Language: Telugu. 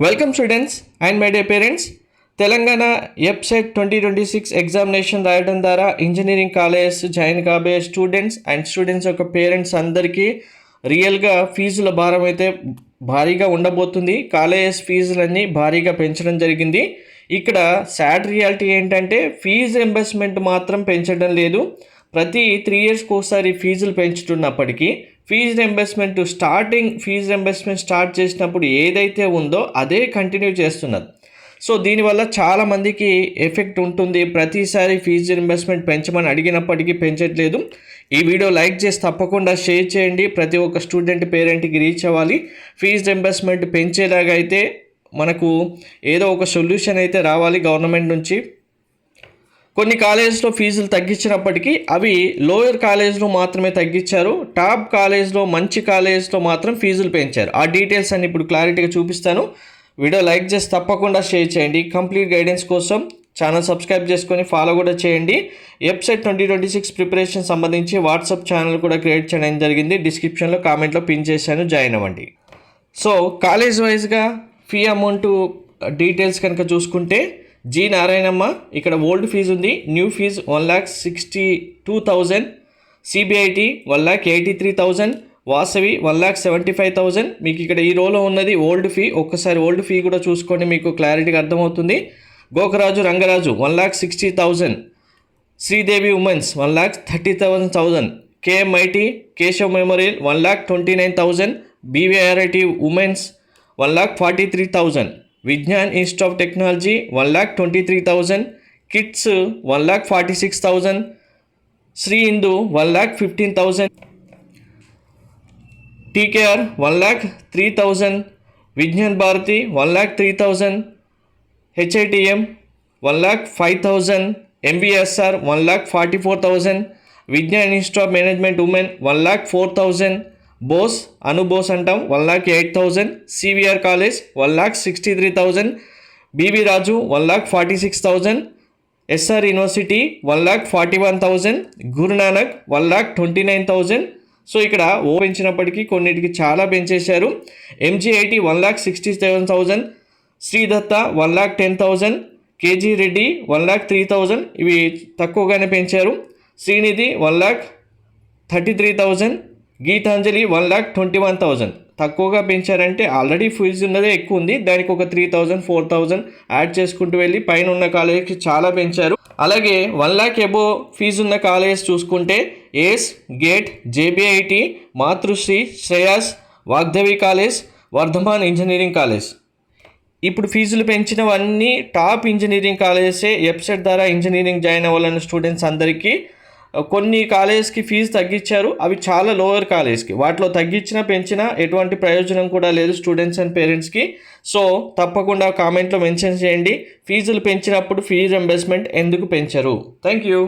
Welcome students and my day parents. Telangana EAPCET 2026 examination రాయడం ద్వారా ఇంజనీరింగ్ కాలేజెస్ జాయిన్ కాబోయే స్టూడెంట్స్ యొక్క పేరెంట్స్ అందరికీ రియల్గా ఫీజుల భారం అయితే భారీగా ఉండబోతుంది. కాలేజెస్ ఫీజులన్నీ భారీగా పెంచడం జరిగింది. ఇక్కడ సాడ్ రియాలిటీ ఏంటంటే ఫీజు రింబర్స్మెంట్ మాత్రం పెంచడం లేదు. ప్రతి 3 ఇయర్స్కి ఒకసారి ఫీజులు పెంచుతున్నప్పటికీ ఫీజు రింబర్స్మెంట్ స్టార్ట్ చేసినప్పుడు ఏదైతే ఉందో అదే కంటిన్యూ చేస్తున్నారు. సో దీనివల్ల చాలామందికి ఎఫెక్ట్ ఉంటుంది. ప్రతిసారి ఫీజు రింబర్స్మెంట్ పెంచమని అడిగినప్పటికీ పెంచట్లేదు. ఈ వీడియో లైక్ చేసి తప్పకుండా షేర్ చేయండి. ప్రతి ఒక్క స్టూడెంట్ పేరెంట్కి రీచ్ అవ్వాలి. ఫీజు రింబర్స్మెంట్ పెంచేలాగా అయితే మనకు ఏదో ఒక సొల్యూషన్ అయితే రావాలి గవర్నమెంట్ నుంచి. కొన్ని కాలేజెస్లో ఫీజులు తగ్గించినప్పటికీ అవి లోయర్ కాలేజ్లో మాత్రమే తగ్గించారు. టాప్ కాలేజ్లో మంచి కాలేజ్లో మాత్రం ఫీజులు పెంచారు. ఆ డీటెయిల్స్ అన్ని ఇప్పుడు క్లారిటీగా చూపిస్తాను. వీడియో లైక్ చేసి తప్పకుండా షేర్ చేయండి. కంప్లీట్ గైడెన్స్ కోసం ఛానల్ సబ్స్క్రైబ్ చేసుకొని ఫాలో కూడా చేయండి. ఎప్సెట్ 2026 ప్రిపరేషన్ సంబంధించి వాట్సాప్ ఛానల్ కూడా క్రియేట్ చేయడం జరిగింది. డిస్క్రిప్షన్లో కామెంట్లో పిన్ చేశాను, జాయిన్ అవ్వండి. సో కాలేజ్ వైజ్గా ఫీ అమౌంట్ డీటెయిల్స్ కనుక చూసుకుంటే జి నారాయణమ్మ ఇక్కడ ఓల్డ్ ఫీజు ఉంది. New fee 1,62,000, CBIT 1,83,000, Vasavi 1,75,000. మీకు ఇక్కడ ఈ రోలో ఉన్నది ఓల్డ్ ఫీ. ఒక్కసారి ఓల్డ్ ఫీ కూడా చూసుకోండి, మీకు క్లారిటీగా అర్థమవుతుంది. Gokaraju Rangaraju 1,60,000, Sridevi women's 1,30,000, KMIT Keshav memorial 1,29,000, BVRIT women's 1,43,000, Vignan institute of technology 1,23,000, KITS 1,46,000, Sri Hindu 1,15,000, TKR 1,03,000, Vignan Bharati 1,03,000, HITM 1,05,000, MVSR 1,44,000, Vignan institute of management women 1,04,000, Bose Anubose అంటాం 1,08,000, CVR college 1,63,000, BB Raju 1,46,000, SR university 1,41,000, Guru Nanak 1,29,000. So ఇక్కడ పెంచినప్పటికీ కొన్నిటికి చాలా పెంచేశారు. MGIT 1,67,000, Sridatta 1,10,000, KG Reddy 1,03,000. ఇవి తక్కువగానే పెంచారు. శ్రీనిధి 1,33,000, గీతాంజలి 1,21,000. తక్కువగా పెంచారంటే ఆల్రెడీ ఫీజు ఉన్నదే ఎక్కువ ఉంది, దానికి ఒక 3,000 4,000 యాడ్ చేసుకుంటూ వెళ్ళి పైన ఉన్న కాలేజ్కి చాలా పెంచారు. అలాగే 1 lakh ఎబో ఫీజు ఉన్న కాలేజ్ చూసుకుంటే ACE, Gate, JBIT, Matrusri, Shreyas, Vagdevi college, Vardhaman engineering college. ఇప్పుడు ఫీజులు పెంచినవన్నీ టాప్ ఇంజనీరింగ్ కాలేజెసే. ఎప్సెట్ ద్వారా ఇంజనీరింగ్ జాయిన్ అవ్వాలన్న స్టూడెంట్స్ అందరికీ కొన్ని కాలేజ్కి ఫీజు తగ్గించారు. అవి చాలా లోయర్ కాలేజ్కి. వాటిలో తగ్గించినా పెంచినా ఎటువంటి ప్రయోజనం కూడా లేదు స్టూడెంట్స్ అండ్ పేరెంట్స్కి. సో తప్పకుండా కామెంట్లో మెన్షన్ చేయండి, ఫీజులు పెంచినప్పుడు ఫీజు రింబర్స్మెంట్ ఎందుకు పెంచరు. Thank you.